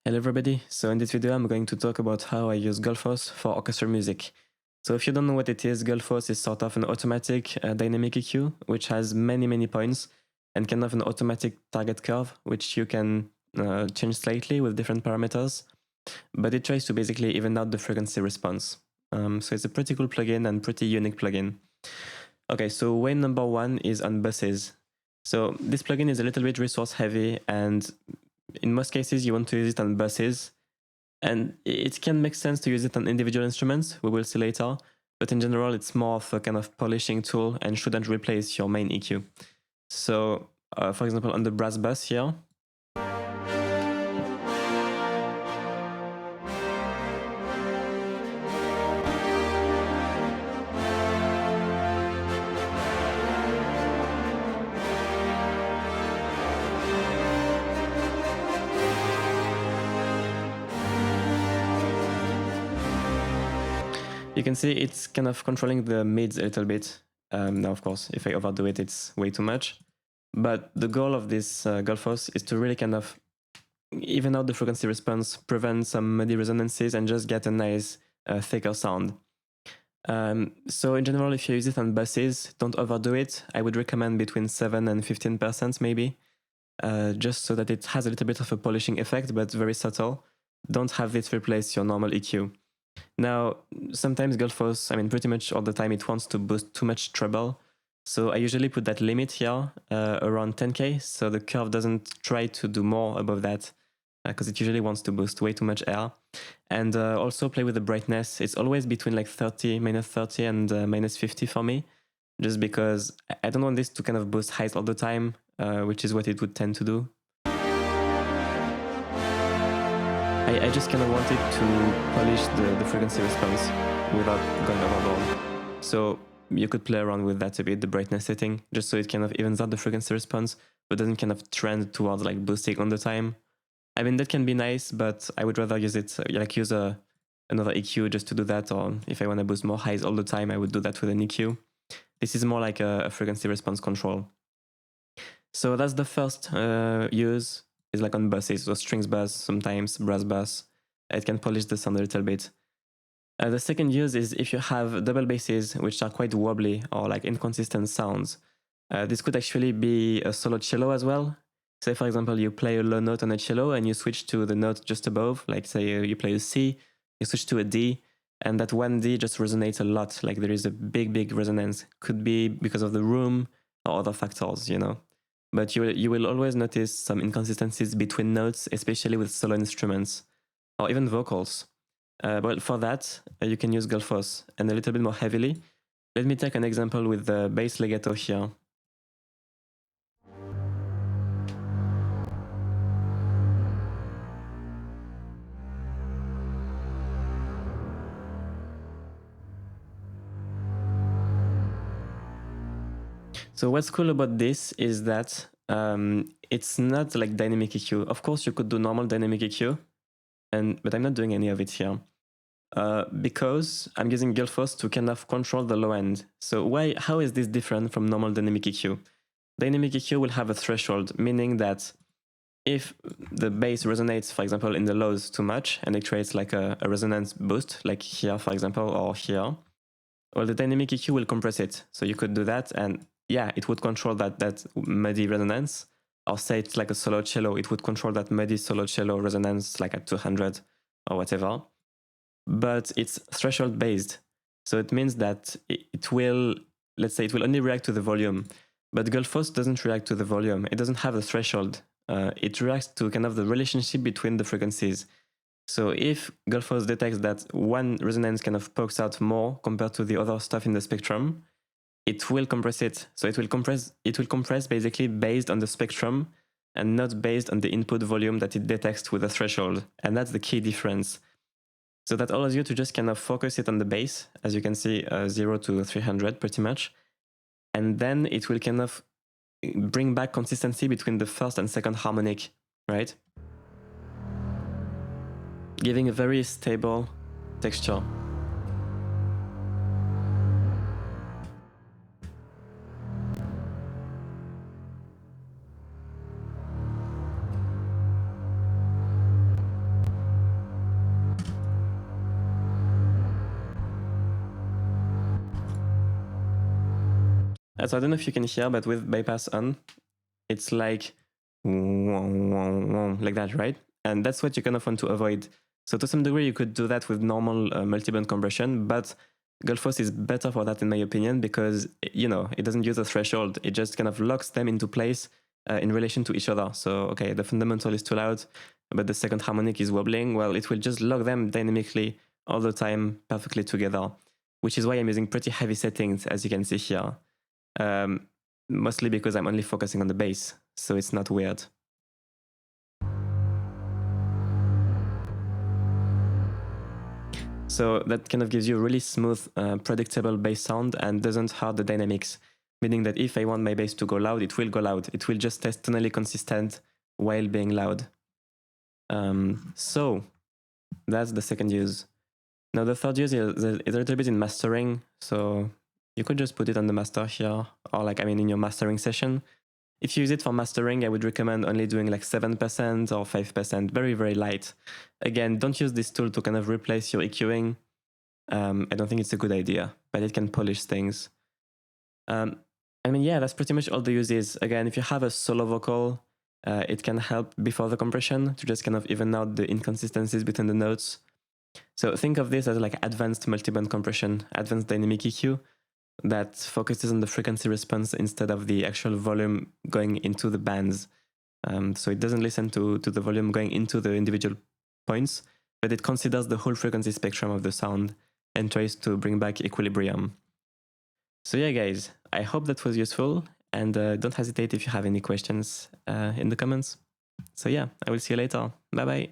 Hello everybody, so in this video I'm going to talk about how I use Gullfoss for orchestral music. So if you don't know what it is, Gullfoss is sort of an automatic dynamic EQ which has many points and kind of an automatic target curve which you can change slightly with different parameters, but it tries to basically even out the frequency response. So it's a pretty cool plugin and pretty unique plugin. Okay, so way number one is on buses. So this plugin is a little bit resource heavy, and in most cases you want to use it on buses, and it can make sense to use it on individual instruments, we will see later, but in general it's more of a kind of polishing tool and shouldn't replace your main EQ. So for example, on the brass bus here, you can see it's kind of controlling the mids a little bit. Now, of course, if I overdo it, it's way too much. But the goal of this Gullfoss is to really kind of even out the frequency response, prevent some muddy resonances, and just get a nice, thicker sound. So in general, if you use it on buses, don't overdo it. I would recommend between 7 and 15% maybe, just so that it has a little bit of a polishing effect, but very subtle. Don't have it replace your normal EQ. Now, sometimes Goldforce, I mean, pretty much all the time, it wants to boost too much treble. So I usually put that limit here around 10K, so the curve doesn't try to do more above that, because it usually wants to boost way too much air. And also play with the brightness. It's always between like minus 30 and minus 50 for me, just because I don't want this to kind of boost highs all the time, which is what it would tend to do. I just kind of wanted to polish the frequency response without going overboard. So you could play around with that a bit, the brightness setting, just so it kind of evens out the frequency response, but doesn't kind of trend towards like boosting all the time. I mean, that can be nice, but I would rather use it, use another EQ just to do that, or if I want to boost more highs all the time, I would do that with an EQ. This is more like a frequency response control. So that's the first use. Is like on buses, so strings bass, sometimes brass bass. It can polish the sound a little bit. The second use is if you have double basses which are quite wobbly or like inconsistent sounds. This could actually be a solo cello as well. Say for example you play a low note on a cello and you switch to the note just above, like say you play a C, you switch to a D, and that one D just resonates a lot, like there is a big resonance. Could be because of the room or other factors, you know. But you will always notice some inconsistencies between notes, especially with solo instruments, or even vocals. Well, for that, you can use Gullfoss, and a little bit more heavily. Let me take an example with the bass legato here. So what's cool about this is that it's not like dynamic EQ. Of course, you could do normal dynamic EQ, but I'm not doing any of it here. Because I'm using Gullfoss to kind of control the low end. So how is this different from normal dynamic EQ? Dynamic EQ will have a threshold, meaning that if the bass resonates, for example, in the lows too much, and it creates like a resonance boost, like here, for example, or here, well, the dynamic EQ will compress it. So you could do that, and yeah, it would control that muddy resonance. Or say it's like a solo cello, it would control that muddy solo cello resonance like at 200 or whatever. But it's threshold based. So it means that it will, let's say it will only react to the volume. But Gullfoss doesn't react to the volume. It doesn't have a threshold. It reacts to kind of the relationship between the frequencies. So if Gullfoss detects that one resonance kind of pokes out more compared to the other stuff in the spectrum, it will compress it. So it will compress basically based on the spectrum and not based on the input volume that it detects with a threshold. And that's the key difference. So that allows you to just kind of focus it on the bass, as you can see, 0 to 300 pretty much. And then it will kind of bring back consistency between the first and second harmonic, right? Giving a very stable texture. So I don't know if you can hear, but with bypass on, it's like like that, right? And that's what you kind of want to avoid. So to some degree, you could do that with normal multi-band compression, but Gullfoss is better for that in my opinion because, you know, it doesn't use a threshold. It just kind of locks them into place in relation to each other. So, okay, the fundamental is too loud, but the second harmonic is wobbling. Well, it will just lock them dynamically all the time perfectly together, which is why I'm using pretty heavy settings, as you can see here. Mostly because I'm only focusing on the bass, so it's not weird. So that kind of gives you a really smooth, predictable bass sound and doesn't hurt the dynamics, meaning that if I want my bass to go loud, it will go loud. It will just stay tonally consistent while being loud. So that's the second use. Now the third use is a little bit in mastering, so you could just put it on the master here, or like, I mean, in your mastering session. If you use it for mastering, I would recommend only doing like 7% or 5%, very, very light. Again, don't use this tool to kind of replace your EQing. I don't think it's a good idea, but it can polish things. I mean, yeah, that's pretty much all the uses. Again, if you have a solo vocal, it can help before the compression to just kind of even out the inconsistencies between the notes. So think of this as like advanced multiband compression, advanced dynamic EQ that focuses on the frequency response instead of the actual volume going into the bands. So it doesn't listen to the volume going into the individual points, but it considers the whole frequency spectrum of the sound and tries to bring back equilibrium. So yeah, guys, I hope that was useful, and don't hesitate if you have any questions in the comments. So yeah, I will see you later. Bye bye.